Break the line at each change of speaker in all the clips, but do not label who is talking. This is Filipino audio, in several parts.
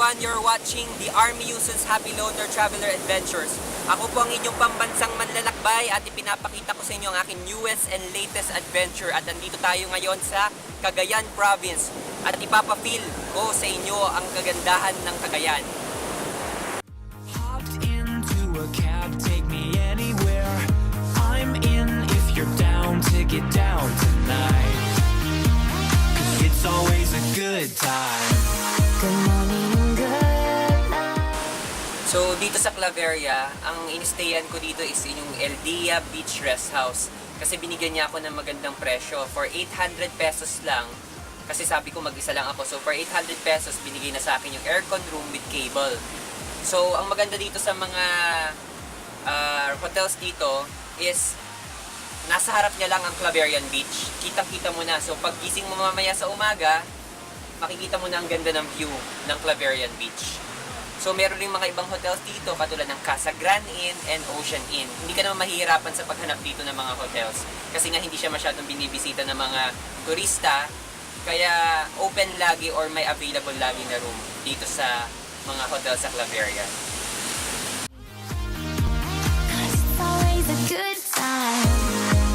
everyone, you're watching the Army Uson's Happy Loner Traveler Adventures. Ako po ang inyong pambansang manlalakbay at ipinapakita ko sa inyo ang aking newest and latest adventure. At nandito tayo ngayon sa Cagayan Province at ipapafeel ko sa inyo ang kagandahan ng Cagayan.
Hopped into a cab, take me anywhere. I'm in if you're down to get down tonight. 'Cause it's always a good time.
Good morning, good night.
So dito sa Claveria, ang instayan ko dito is yung El Dia Beach Rest House. Kasi binigyan niya ako ng magandang presyo for 800 pesos lang. Kasi sabi ko mag-isa lang ako. So for 800 pesos, binigay na sa akin yung aircon room with cable. So ang maganda dito sa mga hotels dito is nasa harap niya lang ang Claverian Beach. Kitang-kita mo na. So pag gising mo mamaya sa umaga, makikita mo na ang ganda ng view ng Claverian Beach. So meron rin mga ibang hotels dito katulad ng Casa Grand Inn and Ocean Inn. Hindi ka naman mahihirapan sa paghanap dito ng mga hotels kasi nga hindi siya masyadong binibisita ng mga turista, kaya open lagi or may available lagi na room dito sa mga hotel sa Claveria.
'Cause it's always a good time.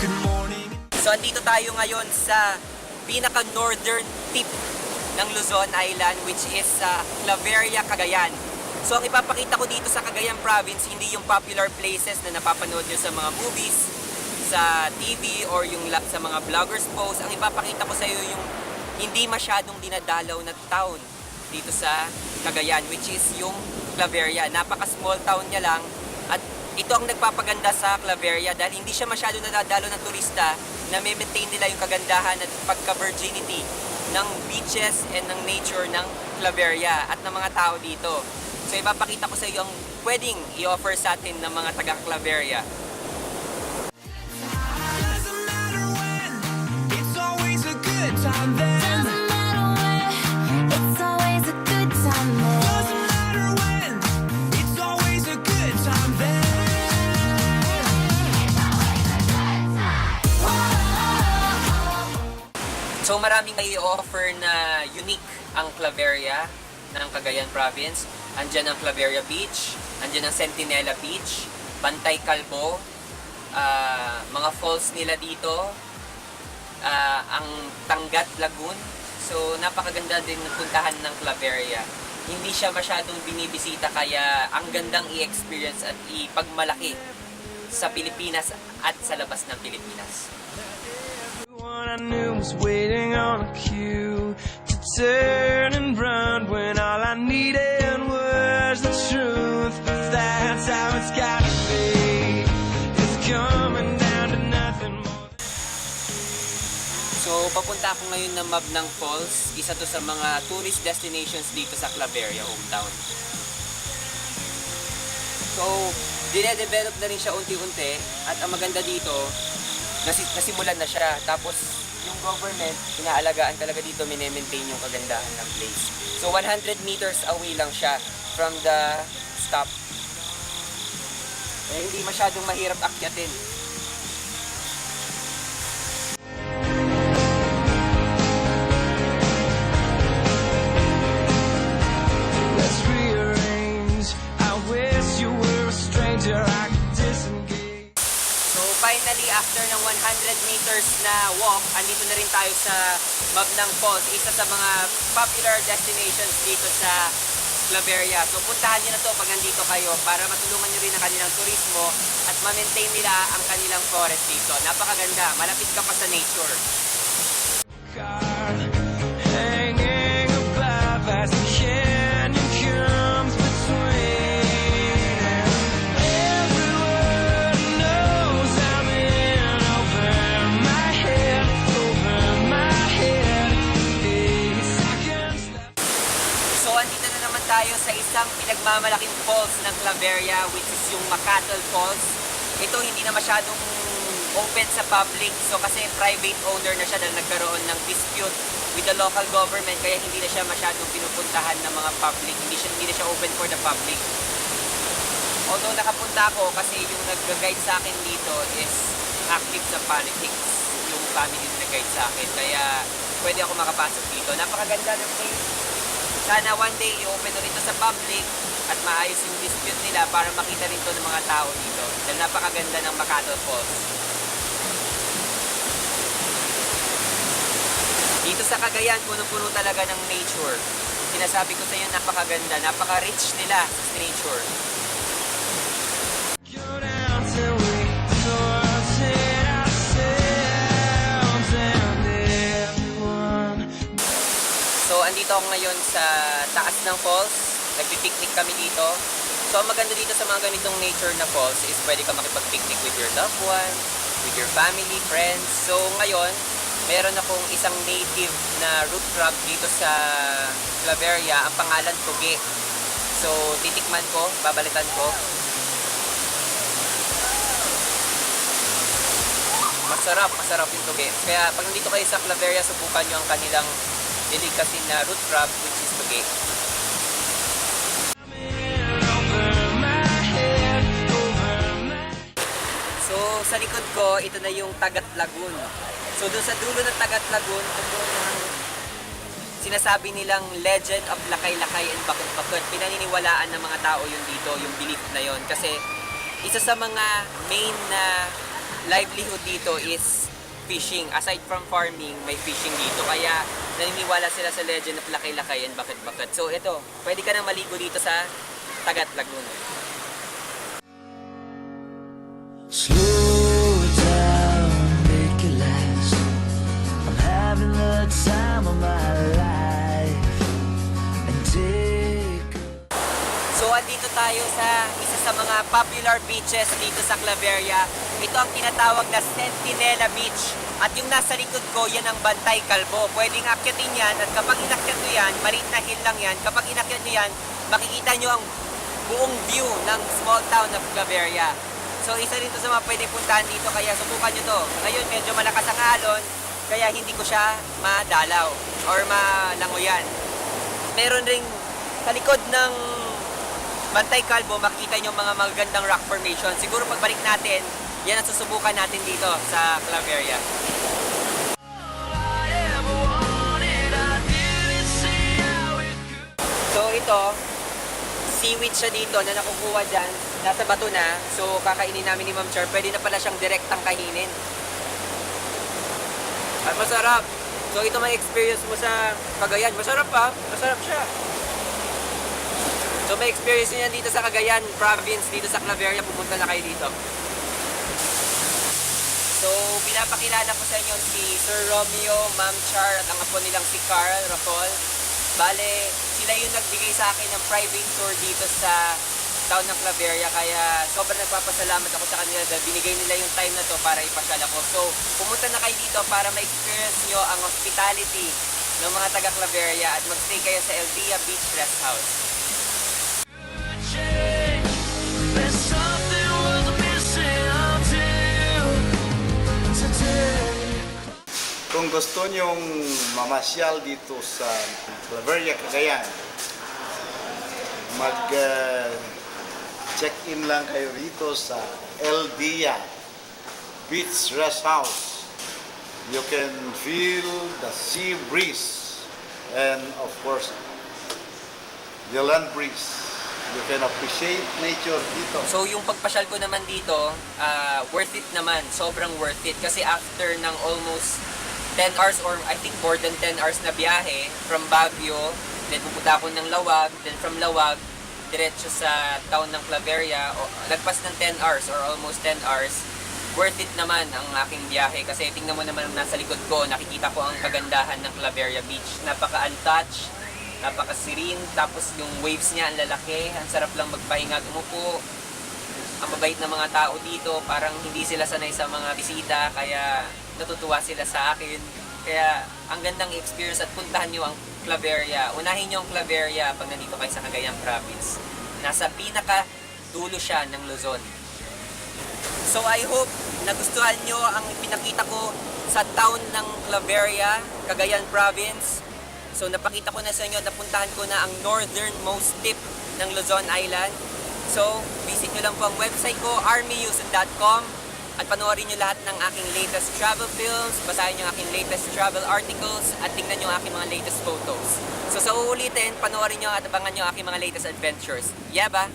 Good morning.
So andito tayo ngayon sa pinaka-northern tip ng Luzon Island, which is sa Claveria, Cagayan. So ang ipapakita ko dito sa Cagayan Province, hindi yung popular places na napapanood nyo sa mga movies, sa TV, or yung sa mga vloggers post. Ang ipapakita ko sa iyo yung hindi masyadong dinadalaw na town dito sa Cagayan, which is yung Claveria. Napaka-small town niya lang at ito ang nagpapaganda sa Claveria dahil hindi siya masyadong nadadalo ng turista, na maintain nila yung kagandahan at pagka-virginity ng beaches and ng nature ng Claveria at ng mga tao dito. So ipapakita ko sa iyo ang pwedeng i-offer sa atin ng mga taga-Claveria.
Doesn't matter when, it's always a good time then.
Doesn't matter where, it's always a good time there.
Doesn't matter when, it's always a good time then.
So maraming may offer na unique ang Claveria ng Cagayan Province. Andyan ang Claveria Beach, andyan ang Centinela Beach, Bantay Calbo, mga falls nila dito, ang Tangat Lagoon. So napakaganda din ng puntahan ng Claveria. Hindi siya masyadong binibisita kaya ang gandang i-experience at ipagmalaki sa Pilipinas at sa labas ng Pilipinas.
Everyone I knew was waiting on a cue to turn and run when all I needed was the truth. But that's how it's gotta be. It's coming down to nothing more.
So, papunta ako ngayon ng Mabnang Falls. Isa to sa mga tourist destinations dito sa Claveria, hometown. So, dinedevelop na rin siya unti-unti. At ang maganda dito, nasimulan na siya. Tapos, yung government, inaalagaan talaga dito, minemaintain yung kagandahan ng place. So, 100 meters away lang siya from the stop. Eh, hindi masyadong mahirap akyatin.
Let's rearrange. I wish you were a stranger I could disengage.
So finally, after ng 100 meters na walk, andito na rin tayo sa Mabnang Falls, isa sa mga popular destinations dito sa Claveria. So puntahan nyo na to pag nandito kayo para matulungan nyo rin ang kanilang turismo at ma-maintain nila ang kanilang forest dito. Napakaganda, malapit ka pa sa nature.
Car hanging above as the canyon comes between, and everyone knows I'm in over my head, seconds left.
So andito na naman tayo sa isang pinagmamalaking falls ng Claveria, which is yung Macatl Falls. Ito hindi na masyadong open sa public, so kasi private owner na siya dahil nagkaroon ng dispute with the local government, kaya hindi na siya masyadong pinupuntahan ng mga public, hindi na siya open for the public. Although nakapunta ako kasi yung nag-guide sa akin dito is active sa politics, yung family na nag-guide sa akin, kaya pwede ako makapasok dito. Napakaganda ng place. sana one day i-open ulit ito sa public at maayos yung dispute nila para makita rin to ng mga tao dito. Dahil napakaganda ng Makati Falls. Dito sa Cagayan, punong-puno talaga ng nature. Sinasabi ko sa inyo, napakaganda, napaka-rich nila sa nature.
Go down till we sorted ourselves and everyone.
So, andito ako ngayon sa taas ng falls. Nagpipiknik kami dito. So, ang maganda dito sa mga ganitong nature na falls is pwede ka makipag-picnic with your loved one, with your family, friends. So, ngayon, meron akong isang native na root crab dito sa Claveria. Ang pangalan, Tuge. So, titikman ko, babalitan ko. Masarap yung Tuge. Kaya, pag nandito kayo sa Claveria, subukan nyo ang kanilang delicacy na root crab, which is Tuge. So, sa likod ko, ito na yung Tagat Lagoon. So, doon sa dulo ng Tagat Lagoon, ito ang sinasabi nilang legend of Lakay-Lakay and Bakit-Bakit. Pinaniniwalaan ng mga tao yun dito, yung belief na yun. Kasi, isa sa mga main na livelihood dito is fishing. Aside from farming, may fishing dito. Kaya, naniniwala sila sa legend of Lakay-Lakay and Bakit-Bakit. So, ito, pwede ka nang maligo dito sa Tagat Lagoon.
Slow it down, make it last. I'm having the time of my life. And take
So, andito tayo sa isa sa mga popular beaches dito sa Claveria. Ito ang tinatawag na Centinela Beach. At yung nasa likod ko, yan ang Bantay Kalbo. Pwedeng akyatin yan at kapag inakyat nyo yan, maliit na hill lang yan. Kapag inakyat nyo yan, makikita nyo ang buong view ng small town of Claveria. So, isa rin to sa mga pwedeng puntahan dito, kaya subukan nyo to. Ngayon, medyo malakas ang alon, kaya hindi ko siya madalaw or malangoyan. Meron ring sa likod ng Bantay Kalbo, makikita nyo mga magagandang rock formation. Siguro pagbalik natin, yan ang susubukan natin dito sa Claveria. So, ito, seaweed siya dito na nakukuha dyan. Nasa bato na. So, kakainin namin ni Ma'am Char. Pwede na pala siyang direktang kainin. At masarap. So, ito may experience mo sa Cagayan. Masarap pa. Masarap siya. So, may experience niyo yan dito sa Cagayan province, dito sa Claveria. Pupunta na kayo dito. So, pinapakilala ko sa inyo si Sir Romeo, Ma'am Char, at ang apo nilang si Carl Rafol. Bale, sila yung nagbigay sa akin ng private tour dito sa town ng Claveria, kaya sobrang nagpapasalamat ako sa kanila dahil binigay nila yung time na to para ipasyal ako. So, pumunta na kayo dito para ma-experience nyo ang hospitality ng mga taga Claveria at magstay kayo sa El Dia Beach Rest House.
There's something was missing until today.
Kung gusto nyong mamasyal dito sa Claveria, Cagayan, check-in lang kayo dito sa El Dia Beach Rest House. You can feel the sea breeze and of course the land breeze. You can appreciate nature dito.
So, yung pagpasyal ko naman dito, worth it naman. Sobrang worth it. Kasi after ng almost 10 hours or I think more than 10 hours na biyahe from Baguio, then pupunta ako ng Lawag, then from Lawag, diretso sa town ng Claveria, lagpas ng 10 hours or almost 10 hours, worth it naman ang aking biyahe. Kasi tingnan mo naman nasa likod ko, nakikita ko ang kagandahan ng Claveria Beach. Napaka-untouched, napaka-serene, tapos yung waves niya ang lalaki, ang sarap lang magpahinga, umupo. Ang babait ng mga tao dito, parang hindi sila sanay sa mga bisita, kaya natutuwa sila sa akin. Kaya ang gandang experience at puntahan nyo ang Claveria. Unahin nyo ang Claveria pag nandito kayo sa Cagayan Province. Nasa pinaka dulo siya ng Luzon. So I hope nagustuhan nyo ang pinakita ko sa town ng Claveria, Cagayan Province. So napakita ko na sa inyo, napuntahan ko na ang northernmost tip ng Luzon Island. So visit nyo lang po ang website ko, armyyuson.com. At panoorin nyo lahat ng aking latest travel films, basahin nyo aking latest travel articles, at tingnan nyo aking mga latest photos. So sa uulitin, panoorin nyo at abangan nyo aking mga latest adventures. Yeah ba?